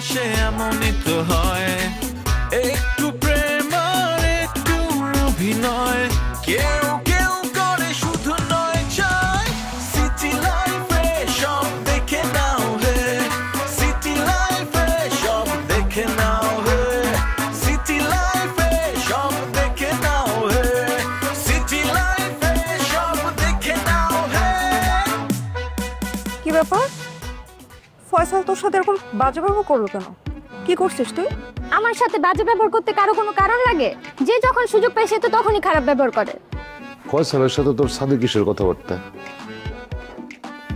ভালোবাসে এমনই তো হয়, একটু প্রেম আর একটু অভিনয়, কেউ কেউ করে শুধু নয় চায়। সিটি লাইফে সব দেখে নাও হে, সিটি লাইফে সব দেখে নাও হে, সিটি লাইফে সব দেখে নাও হে, সিটি লাইফে সব দেখে নাও হে। কি ব্যাপার ফয়সাল, তোর সাথে এরকম বাজে ব্যবহার করলো কেন? কি করছিস তুই? আমার সাথে বাজে ব্যবহার করতে কারো কোনো কারণ লাগে? যে যখন সুযোগ পায় সে তো তখনই খারাপ ব্যবহার করে। ফয়সালের সাথে তোর সাথে কিসের কথাবার্তা?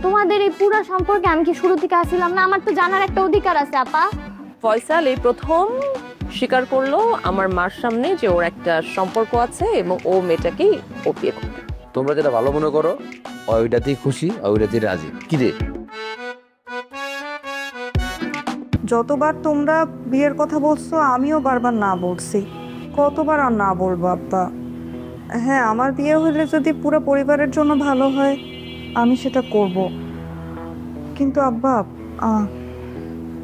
তোমাদের এই পুরো সম্পর্কে আমি কি শুরু থেকে আসছিলাম না? আমার তো জানার একটা অধিকার আছে আপা। ফয়সাল এই প্রথম স্বীকার করলো আমার মার সামনে যে ওর একটা সম্পর্ক আছে এবং ও মেয়েটাকেই ও বিয়ে করবে। তোমরা যেটা ভালো মনে করো ওইটাতেই খুশি, ওইটাতেই রাজি। কি রে, যতবার তোমরা বিয়ের কথা বলছো আমিও বারবার না বলছি, কতবার আর না বলবো আব্বা। হ্যাঁ, আমার বিয়ে হলে যদি পুরো পরিবারের জন্য ভালো হয় আমি সেটা করব, কিন্তু আব্বা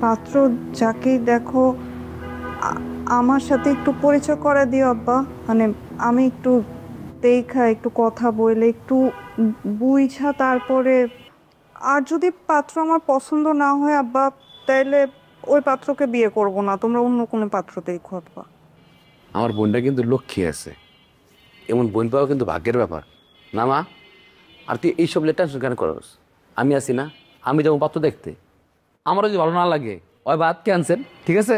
পাত্র যাকেই দেখো আমার সাথে একটু পরিচয় করে দিও আব্বা। মানে আমি একটু দেখা, একটু কথা বলে, একটু বুঝা তারপরে। আর যদি পাত্র আমার পছন্দ না হয় আব্বা, তাইলে ওই পাত্রকে বিয়ে করব না, তোমরা অন্য কোনো পাত্র দেখো আব্বা। আমার বোনটা কিন্তু লক্ষ্মী আছে, এমন বোন পাওয়া কিন্তু ভাগ্যের ব্যাপার না মা? আর তুই এইসব টেনশন কেন করস? আমি আছি না, আমি যাবো পাত্র দেখতে। আমারও যদি ভালো না লাগে ওই বাদ ক্যান্সেল, ঠিক আছে?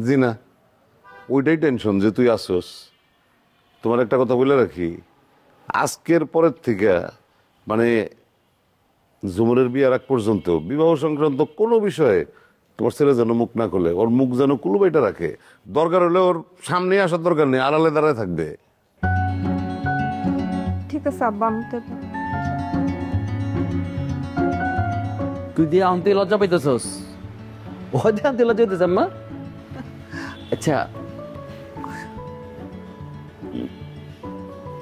জি না, ওইটাই টেনশন যে তুই আসোস। তোমার একটা কথা বলে রাখি, আজকের পরের থেকে মানে ঝুমুরের বিয়ের আগ পর্যন্ত বিবাহ সংক্রান্ত কোনো বিষয়ে তোমার ছেলে যেন মুখ না খোলে, ওর মুখ যেন কুলুবাইটা রাখে। দরকার হলে ওর সামনে আসার দরকার নেই, আড়ালে দাঁড়ায় থাকবে। ঠিক আছে আব্বা, আমি তো তুই দিয়ে আনতে লজ্জা পাইতেছস? ও দিয়ে আনতে লজ্জা হইতেছ মা? আচ্ছা,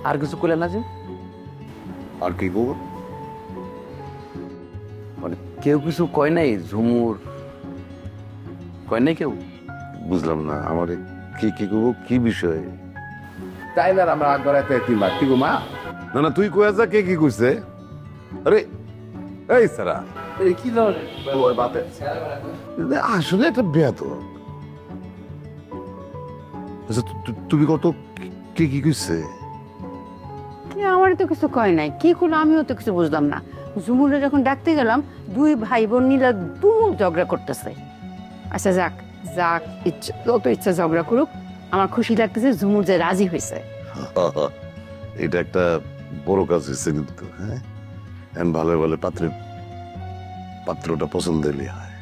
আর কিছু করলে না যে? আর কি করবো? মানে কেউ কিছু কয় নাই? ঝুমুর কয় নাই কেউ? বুঝলাম না, আমার কি কি করবো, কি বিষয়ে? তাই না, আমরা আগ বাড়াইতে তুই মা কি গো মা? না না, তুই কয়ে যা, কে কি কইছে? আরে এই সারা কি ধরনের আসলে একটা বিয়া তো। আচ্ছা, তুমি কত কে কি কইছে? আমার তো কিছু কয় নাই, কি করলো আমিও তো কিছু বুঝলাম না। ঝুমুরে যখন ডাকতে গেলাম দুই ভাই বোন মিলে তুমুল ঝগড়া করতেছে। আচ্ছা যাক যাক, ইচ্ছা যত ইচ্ছা ঝগড়া করুক, আমার খুশি লাগতেছে ঝুমুর যে রাজি হয়েছে। এটা একটা বড় কাজ হয়েছে কিন্তু। হ্যাঁ, ভালো ভালো পাত্রটা পছন্দ হলে হয়।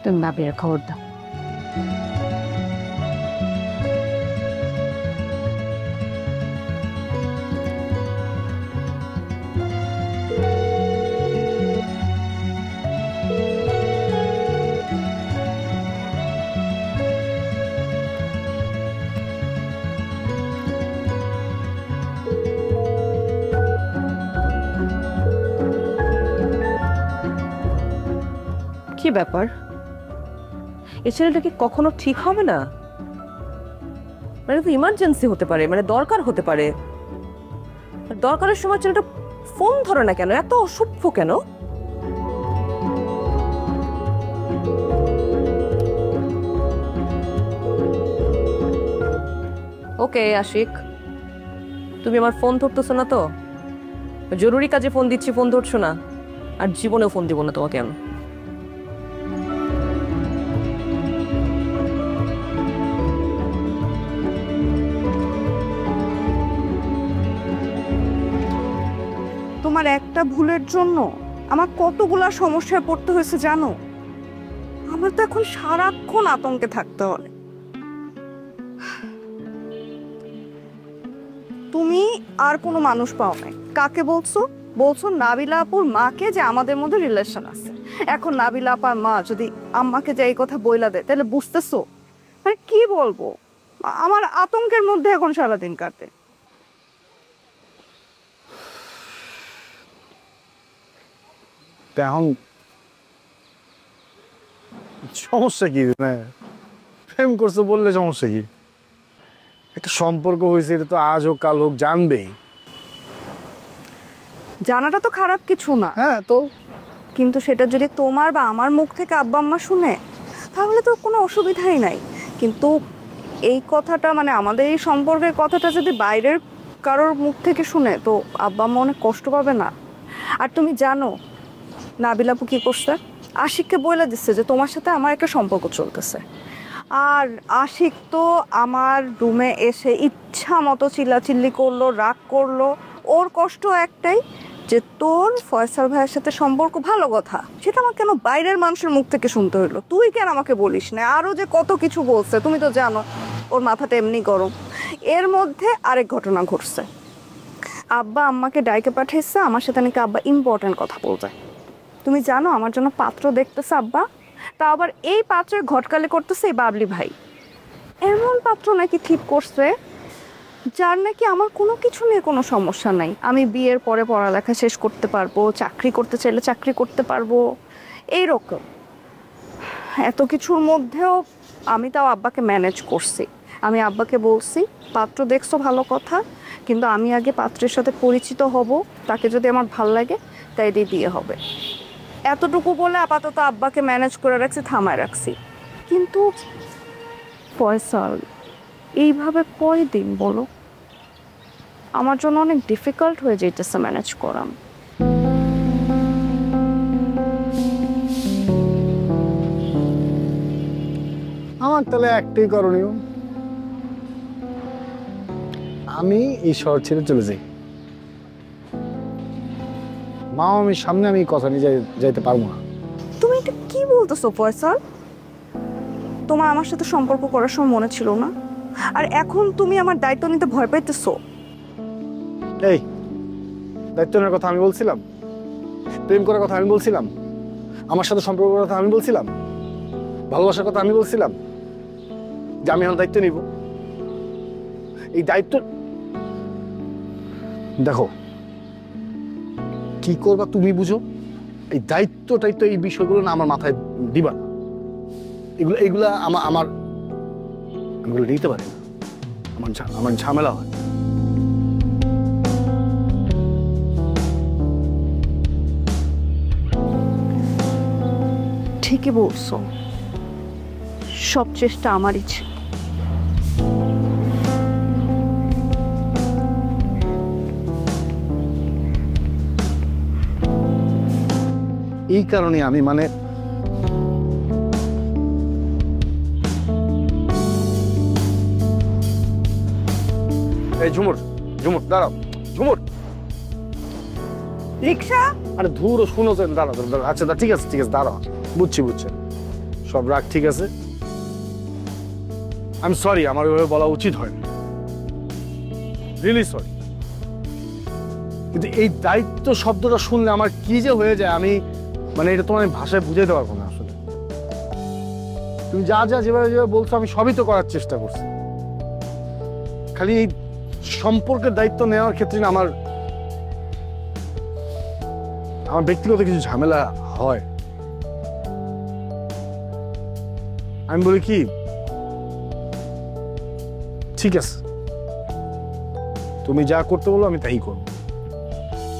তুমি বাপের খবর দাও। কি ব্যাপার, এই ছেলেটা কি কখনো ঠিক হবে না? মানে তো ইমার্জেন্সি হতে পারে, মানে দরকার হতে পারে। দরকারের সময় ছেলেটা ফোন ধরে না কেন? এত অসভ্য কেন? ওকে আশিক, তুমি আমার ফোন ধরতেছো না তো? জরুরি কাজে ফোন দিচ্ছি, ফোন ধরছো না, আর জীবনেও ফোন দিব না তোমাকে আমি। তোমার একটা ভুলের জন্য আমার কতগুলা সমস্যায় পড়তে হয়েছে জানো? আমার তো এখন সারাক্ষণ আতঙ্কে থাকতে হয়। তুমি আর কোনো মানুষ পাও নাই, কাকে বলছো? বলছো নাবিলা আপুর মাকে যে আমাদের মধ্যে রিলেশন আছে। এখন নাবিলা আপার মা যদি আম্মাকে যে এই কথা বইলা দেয় তাহলে বুঝতেছো মানে কি বলবো? আমার আতঙ্কের মধ্যে এখন সারাদিন কাটে। এখন সমস্যা কি? না প্রেম করছো বললে সমস্যা কি? একটা সম্পর্ক হয়েছে, এটা তো আজ হোক কাল হোক জানবেই। জানাটা তো খারাপ কিছু না, হ্যাঁ তো কিন্তু সেটা যদি তোমার বা আমার মুখ থেকে আব্বা আম্মা শুনে তাহলে তো কোনো অসুবিধাই নাই। কিন্তু এই কথাটা মানে আমাদের এই সম্পর্কের কথাটা যদি বাইরের কারোর মুখ থেকে শুনে তো আব্বা আম্মা অনেক কষ্ট পাবে না? আর তুমি জানো নাবিল আপু কী করছে? আশিককে বলে দিচ্ছে যে তোমার সাথে আমার একটা সম্পর্ক চলতেছে। আর আশিক তো আমার রুমে এসে ইচ্ছা মতো চিল্লাচিল্লি করলো, রাগ করলো। ওর কষ্ট একটাই যে তোর ফয়সাল ভাইয়ের সাথে সম্পর্ক, ভালো কথা, সেটা আমার কেন বাইরের মানুষের মুখ থেকে শুনতে হইলো? তুই কেন আমাকে বলিস না? আরও যে কত কিছু বলছে, তুমি তো জানো ওর মাথাটা এমনি গরম। এর মধ্যে আরেক ঘটনা ঘটছে, আব্বা আম্মাকে ডাইকে পাঠাইছে আমার সাথে নাকি আব্বা ইম্পর্টেন্ট কথা বলতে। তুমি জানো আমার জন্য পাত্র দেখতেছে আব্বা, তা আবার এই পাত্রের ঘটকালি করতেছে এই বাবলি ভাই। এমন পাত্র নাকি ঠিক করছে যার নাকি আমার কোনো কিছু নিয়ে কোনো সমস্যা নাই। আমি বিয়ের পরে পড়ালেখা শেষ করতে পারবো, চাকরি করতে চাইলে চাকরি করতে পারবো, এইরকম। এত কিছুর মধ্যেও আমি তাও আব্বাকে ম্যানেজ করছি। আমি আব্বাকে বলছি পাত্র দেখছো ভালো কথা, কিন্তু আমি আগে পাত্রের সাথে পরিচিত হব, তাকে যদি আমার ভাল লাগে তাই দিয়ে বিয়ে হবে। এতটুকু বলে আপাতত আব্বাকে ম্যানেজ করে রাখছি, থামায় রাখছি। কিন্তু ফয়সাল এইভাবে কয়দিন বলো? আমার জন্য অনেক ডিফিকাল্ট হয়ে যেতেছে ম্যানেজ করা। আমার তাহলে একটাই করণীয়, আমি এই শহর ছেড়ে চলে যাই। মা আমি সামনে আমি কথা নিয়ে যাইতে পারবো না। তুমি এটা কি বলতেছো ফয়সাল? তোমার আমার সাথে সম্পর্ক করার সময় মনে ছিল না, আর এখন তুমি আমার দায়িত্ব নিতে ভয় পাইতেছো? এই দায়িত্ব নেওয়ার কথা আমি বলছিলাম? প্রেম করার কথা আমি বলছিলাম? আমার সাথে সম্পর্ক করার কথা আমি বলছিলাম? ভালোবাসার কথা আমি বলছিলাম যে আমি এখন দায়িত্ব নিব? এই দায়িত্ব দেখো কি করবা তুমি বুঝো। এই দায়িত্ব এই বিষয়গুলো না আমার মাথায় দিবা না। এগুলা আমার এগুলো নিতে পারি না, আমার ঝামেলা হয়। ঠিকই বলছো, সব চেষ্টা আমারই ছিল। এই কারণে আমি মানে এই ঝুমুর ঝুমুর দাঁড়াও, ঝুমুর রিক্সা। আরে ধুর শুনো, দাঁড়াও দাঁড়াও। আচ্ছা ঠিক আছে দাঁড়াও, বুঝছি সব রাগ ঠিক আছে। আই এম সরি, আমার ওইভাবে বলা উচিত হয়নি, রিয়েলি সরি। কিন্তু এই দায়িত্ব শব্দটা শুনলে আমার কি যে হয়ে যায়, আমি মানে এটা তোমার ভাষায় বুঝাইতে পারবো না আসলে। তুমি যা যেভাবে বলছো আমি সবই তো করার চেষ্টা করছি, খালি এই সম্পর্কের দায়িত্ব নেওয়ার ক্ষেত্রে আমার ব্যক্তিগত কিছু ঝামেলা হয়। আমি বলি কি, ঠিক আছে তুমি যা করতে বলো আমি তাই করবো,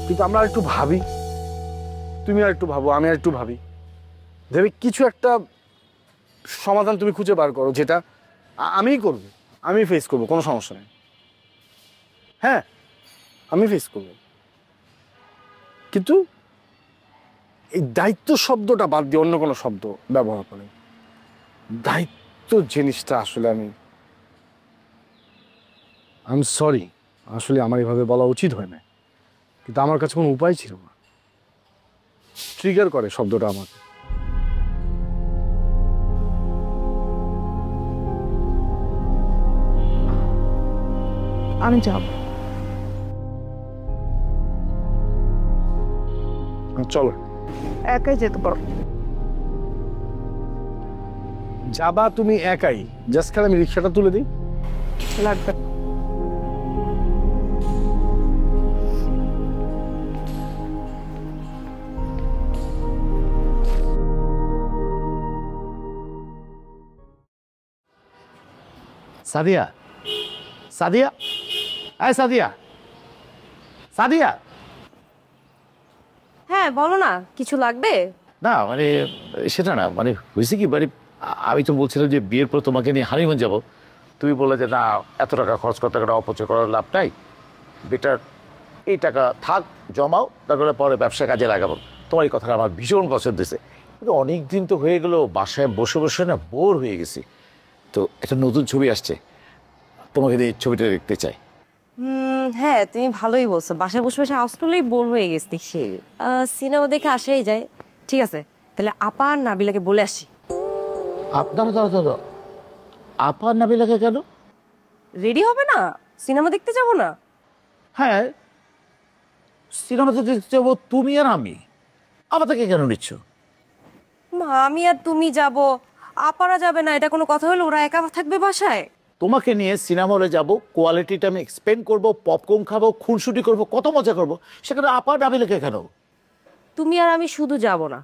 কিন্তু আমরা একটু ভাবি, তুমি আর একটু ভাবো, আমি আর একটু ভাবি, ভেবে কিছু একটা সমাধান তুমি খুঁজে বার করো, যেটা আমিই করবো, আমি ফেস করবো, কোনো সমস্যা নেই। হ্যাঁ আমি ফেস করবো, কিন্তু এই দায়িত্ব শব্দটা বাদ দিয়ে অন্য কোনো শব্দ ব্যবহার করে। দায়িত্ব জিনিসটা আসলে আমি সরি, আসলে আমার এভাবে বলা উচিত হয় না, কিন্তু আমার কাছে কোনো উপায় ছিল না। ট্রিগার করে শব্দটা আমাকে। আমি যাব। চলো একাই যেতে পারো। যাবা তুমি একাই? জাস্ট খালি আমি রিক্সাটা তুলে দিই? লাগবে। সাদিয়া, সাদিয়া, আয় সাদিয়া, সাদিয়া। হ্যাঁ বলো না, কিছু লাগবে? না মানে সেটা না, মানে হয়েছে কি, মানে আমি তো বলছিলাম যে বিয়ের পর তোমাকে নিয়ে হানিমুন যাব, তুমি বললে যে না এত টাকা খরচ করতে, টাকাটা অপচয় করার লাভ নাই, বেটার এই টাকা থাক, জমাও, তারপরে পরে ব্যবসা কাজে লাগাবো। তোমার এই কথাটা আমার ভীষণ পছন্দ হয়েছে, কিন্তু অনেক দিন তো হয়ে গেল বাসায় বসে বসে না বোর হয়ে গেছি, তো একটা নতুন ছবি আসছে, তোমাকে দিয়ে ছবিটা দেখতে চাই। হ্যাঁ তুমি ভালোই বলছো, বাসায় বসে বসে আসলেই বোর হয়ে গেছি, সিনেমা দেখে আসাই যায়। ঠিক আছে তাহলে আপা আর নাবিলাকে বলে আসি। আপনারা দাদা আপা নাবিলাকে কেন? রেডি হবে না, সিনেমা দেখতে যাব না? হ্যাঁ সিনেমা তো দেখতে যাবো তুমি আর আমি, আমাদেরকে কেন নিচ্ছ? মা আমি আর তুমি যাব, আপারা যাবে না, এটা কোনো কথা হলো? ওরা একা থাকবে বাসায়? তোমাকে নিয়ে সিনেমা হলে যাবো, কোয়ালিটিটা আমি এক্সপেন্ড করবো, পপকর্ন খাবো, খুনসুটি করবো, কত মজা করবো, সেখানে আপা নাবিলাকে কেন? তুমি আর আমি শুধু যাব না,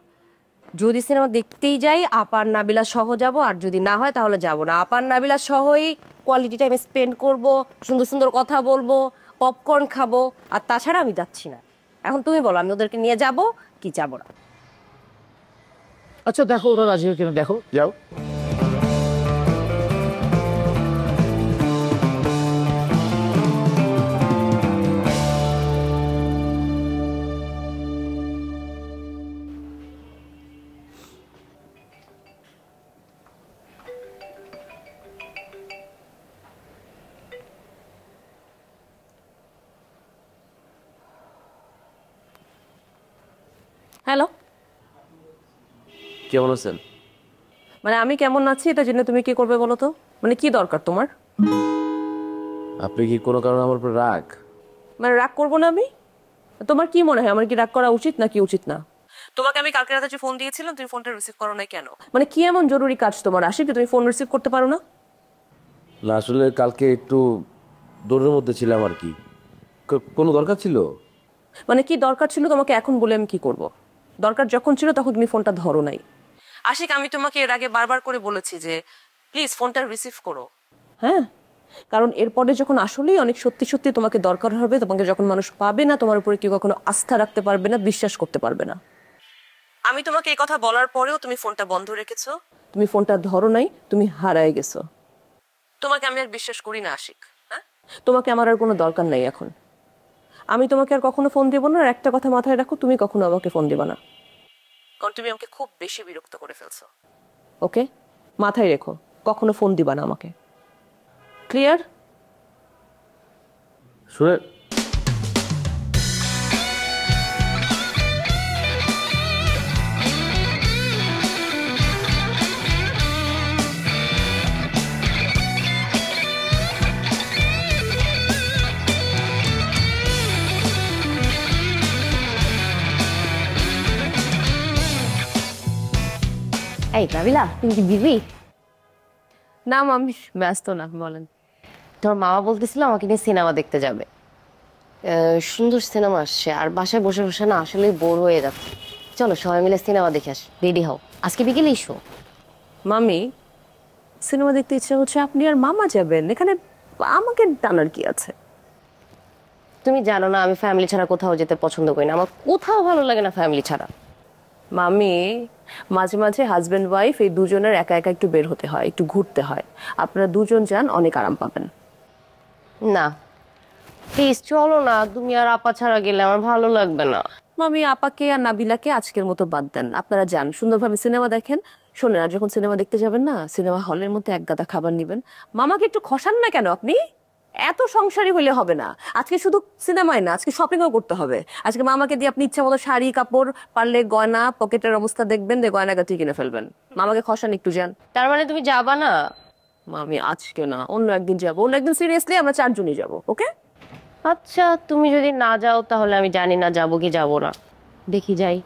যদি সিনেমা দেখতেই যাই আপার নাবিলা সহ যাব, আর যদি না হয় তাহলে যাব না। আপার নাবিলা সহই কোয়ালিটি টাইম স্পেন্ড করব, সুন্দর সুন্দর কথা বলবো, পপকর্ন খাবো, আর তাছাড়া আমি যাচ্ছি না। এখন তুমি বলো আমি ওদেরকে নিয়ে যাব কি যাব না? আচ্ছা দেখো ওরা রাজি হয় কিনা, দেখো, যাও। হ্যালো, কেমন আছেন? মানে আমি কেমন আছি এটা জেনে তুমি কি করবে বলো তো? মানে কি দরকার তোমার? আপনি কি কোনো কারণে আমার উপর রাগ? মানে রাগ করবো না আমি? তোমার কি মনে হয় আমার কি রাগ করা উচিত নাকি উচিত না? তোমাকে আমি কালকে রাতে যে ফোন দিয়েছিলাম তুমি ফোনটা রিসিভ করো না কেন? মানে কি এমন জরুরি কাজ তোমার আসে যে তুমি ফোন রিসিভ করতে পারো না? না আসলে কালকে একটু দৌড়ের মধ্যে ছিলাম আর কি। কোনো দরকার ছিল? মানে কি দরকার ছিল তোমাকে এখন বলে আমি কি করব? দরকার যখন ছিল তখন তুমি ফোনটা ধরো নাই। আশিক আমি তোমাকে এর আগে বারবার করে বলেছি যে প্লিজ ফোনটা রিসিভ করো। হ্যাঁ, কারণ এরপরে যখন আসলেই অনেক সত্যি সত্যি তোমাকে দরকার হবে, তোমাকে যখন মানুষ পাবে না, তোমার উপরে কেউ কখনো আস্থা রাখতে পারবে না, বিশ্বাস করতে পারবে না। আমি তোমাকে এই কথা বলার পরেও তুমি ফোনটা বন্ধ রেখেছো, তুমি ফোনটা ধরো নাই, তুমি হারায় গেছো। তোমাকে আমি আর বিশ্বাস করি না আশিক। হ্যাঁ, তোমাকে আমার আর কোনো দরকার নাই এখন। আমি তোমাকে আর কখনো ফোন দেবো না, আর একটা কথা মাথায় রাখো, তুমি কখনো আমাকে ফোন দেবা না, কারণ তুমি আমাকে খুব বেশি বিরক্ত করে ফেলছো। ওকে, মাথায় রেখো, কখনো ফোন দিবা না আমাকে। ক্লিয়ার? শুনে এই নাবিলা তুমি কি বিজি? না আমি ব্যস্ত না, বলেন। তোমার মামা বলতেছিল আমাকে নিয়ে সিনেমা দেখতে যাবে, সুন্দর সিনেমা আসছে, আর বাসায় বসে বসে না আসলে বোর হয়ে যাচ্ছে। চলো সবাই মিলে সিনেমা দেখে আসি, রেডি হও, আজকে বিকেলে এসো। মামি, সিনেমা দেখতে ইচ্ছা হচ্ছে, আপনি আর মামা যাবেন, এখানে আমাকে টানার কি আছে? তুমি জানো না আমি ফ্যামিলি ছাড়া কোথাও যেতে পছন্দ করি না, আমার কোথাও ভালো লাগে না ফ্যামিলি ছাড়া। মামি, মাঝে মাঝে হাজব্যান্ড ওয়াইফ এই দুজনের একা একা একটু বের হতে হয়, একটু ঘুরতে হয়, আপনারা দুজন যান, অনেক আরাম পাবেন। না প্লিজ চলো না, তুমি আর আপা ছাড়া গেলে আমার ভালো লাগবে না। মামি, আপাকে আর নাবিলাকে আজকের মতো বাদ দেন, আপনারা যান, সুন্দরভাবে সিনেমা দেখেন। শোনেন, আর যখন সিনেমা দেখতে যাবেন না, সিনেমা হলের মধ্যে এক গাদা খাবার নিবেন। মামাকে একটু খসান না কেন আপনি? এত সংসারী হইলে হবে না। আজকে শুধু সিনেমায় না, আজকে শপিংও করতে হবে। আজকে মামাকে দিয়ে আপনি ইচ্ছা মতো শাড়ি কাপড়, পারলে গয়না, পকেটের অবস্থা দেখবেন, দিয়ে গয়নাগাটি কিনে ফেলবেন। মামাকে খসান একটু, যান। তার মানে তুমি যাবা না? মামি আজকে না, অন্য একদিন যাবো, অন্য একদিন সিরিয়াসলি আমরা চারজনই যাবো। ওকে? আচ্ছা তুমি যদি না যাও তাহলে আমি জানি না যাবো কি যাবো না, দেখি যাই।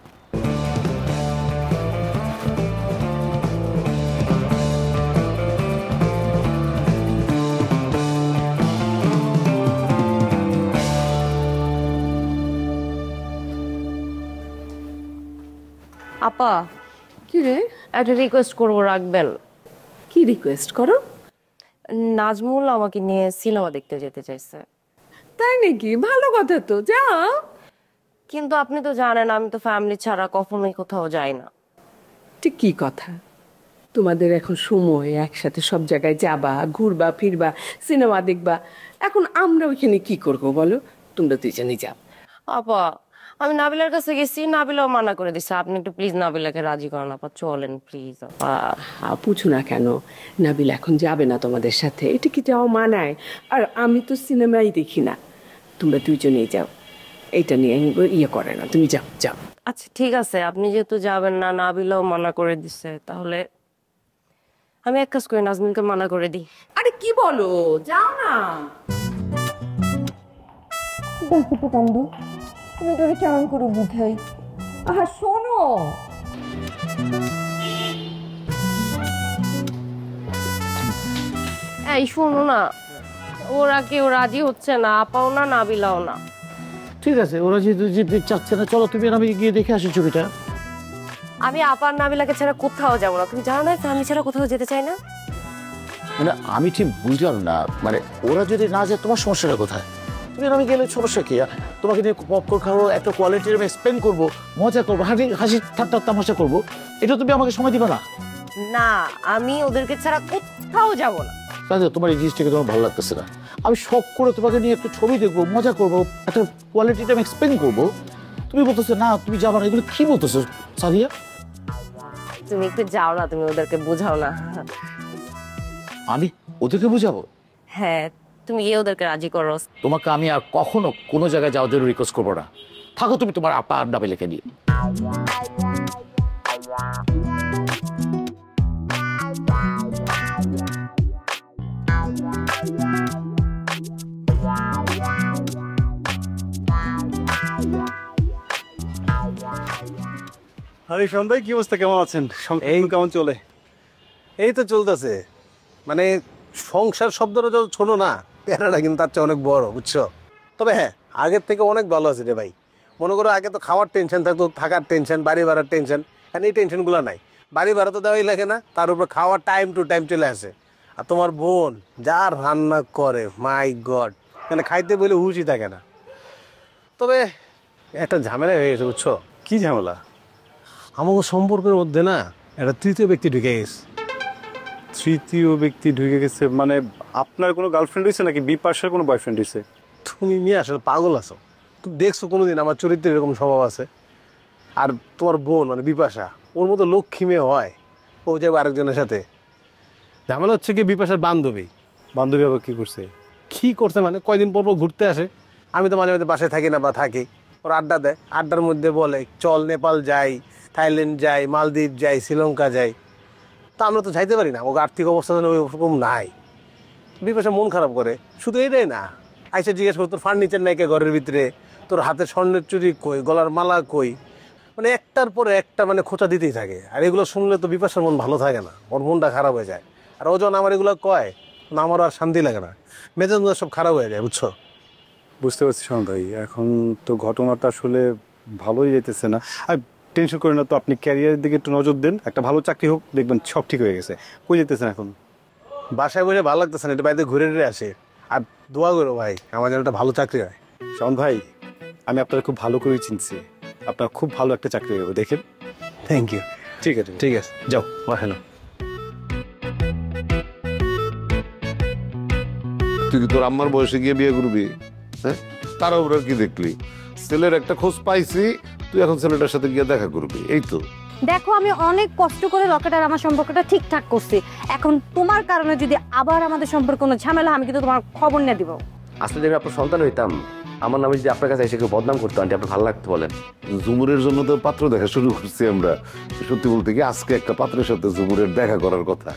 আপা, কি রে? একটা রিকোয়েস্ট করবো, রাখবেন? কি রিকোয়েস্ট করো? নাজমুল আমাকে নিয়ে সিনেমা দেখতে যেতে চাইছে। তাই নাকি? ভালো কথা তো, যাও। কিন্তু আপনি তো জানেন আমি তো ফ্যামিলি ছাড়া কখনোই কোথাও যাই না। ঠিক কি কথা, তোমাদের এখন সময় একসাথে সব জায়গায় যাবা, ঘুরবা ফিরবা, সিনেমা দেখবা। এখন আমরা ওইখানে কি করবো বলো? তোমরা দুইজনে যাও। আপা আমি নাবিলার কাছে গেছি, নাবিলাও মানা করে দিছে। আপনি একটু প্লিজ নাবিলাকে রাজি করান আপা, চলেন প্লিজ আপা। পুছো না কেন, নাবিল এখন যাবে না তোমাদের সাথে, এটা কি যাওয়া মানায়? আর আমি তো সিনেমাই দেখি না, তোমরা দুইজনেই যাও, এটা নিয়ে ইয়ে করে না, তুমি যাও যাও। আচ্ছা ঠিক আছে, আপনি যেহেতু যাবেন না, নাবিলাও মানা করে দিছে, তাহলে আমি এক কাজ করি, নাজমিনকে মানা করে দিই। আরে কি বলো, যাও না। দেখো তো কান্দু, তুমি তোরে কেমন করে বুঝাই? আহা শোনো, এই শোনো না, ওরা কেউ রাজি হচ্ছে না, আপাও না নাবিলাও না। ঠিক আছে, ওরা যেহেতু চাচ্ছে না, চলো তুমি আর আমি গিয়ে দেখে আসি ছবিটা। আমি আপার নাবিলাকে ছাড়া কোথাও যাবো না, তুমি জানো না ফ্যামিলি ছাড়া কোথাও যেতে চাই না। মানে আমি ঠিক বুঝলাম না, মানে ওরা যদি না যায় তোমার সমস্যাটা কোথায়? তুমি আর আমি গেলে সমস্যা কি? তোমাকে নিয়ে পপকর্ন খাবো, একটা কোয়ালিটির আমি স্পেন্ড করবো, মজা করবো, হাসি ঠাট্টা তামাশা করবো, এটা তুমি আমাকে সময় দিবে না? না আমি ওদেরকে ছাড়া কোথাও যাব না। তাহলে তোমার এই জিনিসটাকে তোমার ভালো লাগতেছে না। আমি শখ করে তোমাকে নিয়ে একটু ছবি দেখবো, মজা করবো, একটা কোয়ালিটিটা আমি এক্সপ্লেন করবো, তুমি বলতেছো না তুমি যাবা না। এগুলো কি বলতেছো সাদিয়া? তুমি একটু যাও না, তুমি ওদেরকে বোঝাও না। আমি ওদেরকে বুঝাবো? হ্যাঁ তুমি গিয়ে ওদেরকে রাজি করো। তোমাকে আমি আর কখনো কোনো জায়গায় যাওয়ার জন্য রিকোয়েস্ট করবো না, থাকো তুমি তোমার আপা আর নাবিলাকে নিয়ে। আরে শোন ভাই, কি অবস্থা, কেমন আছেন? এই কেমন চলে? এই তো চলতেছে। মানে সংসার শব্দটা যত ছোট না, প্যারাটা কিন্তু তার চেয়ে অনেক বড়, বুঝছো? তবে হ্যাঁ, আগের থেকে অনেক ভালো আছে রে ভাই। মনে করো আগে তো খাওয়ার টেনশন থাকতো, থাকার টেনশন, বাড়ি ভাড়ার টেনশন, এখন এই টেনশনগুলো নাই। বাড়ি ভাড়া তো দেওয়াই লাগে না, তার উপর খাওয়ার টাইম টু টাইম চলে আসে। আর তোমার বোন যা রান্না করে, মাই গড, মানে খাইতে বলে হুশই থাকে না। তবে একটা ঝামেলা হয়ে গেছে, বুঝছো? কি ঝামেলা? আমাকে সম্পর্কের মধ্যে না একটা তৃতীয় ব্যক্তি ঢুকে গেছে। তৃতীয় ব্যক্তি ঢুকে গেছে মানে আপনার কোনো গার্লফ্রেন্ড হয়েছে নাকি বিপাশার কোনো বয়ফ্রেন্ড হয়েছে? তুমি মেয়ে আসলে পাগল আছো, তুমি দেখছো কোনোদিন আমার চরিত্রের এরকম স্বভাব আছে? আর তোমার বোন মানে বিপাশা, ওর মতো লক্ষ্মী মেয়ে হয়, ও যাবে আরেকজনের সাথে। ঝামেলা হচ্ছে কি, বিপাশার বান্ধবী। বান্ধবী আবার কি করছে? কি করছে মানে কয়দিন পর পর ঘুরতে আসে। আমি তো মাঝে মাঝে বাসায় থাকি না বা থাকি, ওর আড্ডা দেয়, আড্ডার মধ্যে বলে চল নেপাল যাই, থাইল্যান্ড যাই, মালদ্বীপ যাই, শ্রীলঙ্কা যাই। তা আমরা তো যাইতে পারি না, ওকে আর্থিক অবস্থা ওরকম নাই। বিপাশা মন খারাপ করে। শুধু এটাই না, আইসা জিজ্ঞেস করো তোর ফার্নিচার নাই কে ঘরের ভিতরে, তোর হাতের স্বর্ণের চুরি কই, গলার মালা কই, মানে একটার পরে একটা মানে খোঁচা দিতেই থাকে। আর এগুলো শুনলে তো বিপাশার মন ভালো থাকে না, ওর মনটা খারাপ হয়ে যায়। আর ও যখন আমার এগুলো কয়, আমারও আর শান্তি লাগে না, মেজাজ সব খারাপ হয়ে যায়, বুঝছো? বুঝতে পারছি শোন ভাই, এখন তো ঘটনাটা আসলে ভালোই যেতেছে না। আর টেনশন করেন না তো, আপনি ক্যারিয়ারের দিকে একটু নজর দেন, একটা ভালো চাকরি হোক, দেখবেন সব ঠিক হয়ে গেছে। কই যেতেছেন এখন? বাসায় বসে ভালো লাগতেছে না, একটু বাড়িতে ঘুরে ঘুরে আসে। আর দোয়া করো ভাই আমার যেন একটা ভালো চাকরি হয়। শোন ভাই, আমি আপনারা খুব ভালো করেই চিনছি, আপনার খুব ভালো একটা চাকরি হবে, দেখেন। Thank you. ঠিক আছে ঠিক আছে, যাও বাসায়। তুই কি তোর আম্মার বয়সে গিয়ে বিয়ে করবি? হ্যাঁ, তারা ওরা কি দেখলি? ছেলের একটা খোঁজ পাইছি, তুই এখন ছেলেটার সাথে গিয়ে দেখা করবি, এই তো। দেখো আমি অনেক কষ্ট করে রকেট আর আমার সম্পর্কটা ঠিকঠাক করছি, এখন তোমার কারণে যদি আবার আমাদের সম্পর্কে কোনো ঝামেলা, আমি কিন্তু তোমার খবর নিয়ে দিব। আসলে যদি আপনার সন্তান হইতাম, আমার নামে যদি আপনার কাছে এসে কেউ বদনাম করতো, আন্টি আপনার ভালো লাগতো বলেন? ঝুমুরের জন্য তো পাত্র দেখা শুরু করছি আমরা। সত্যি বলতে কি, আজকে একটা পাত্রের সাথে ঝুমুরের দেখা করার কথা।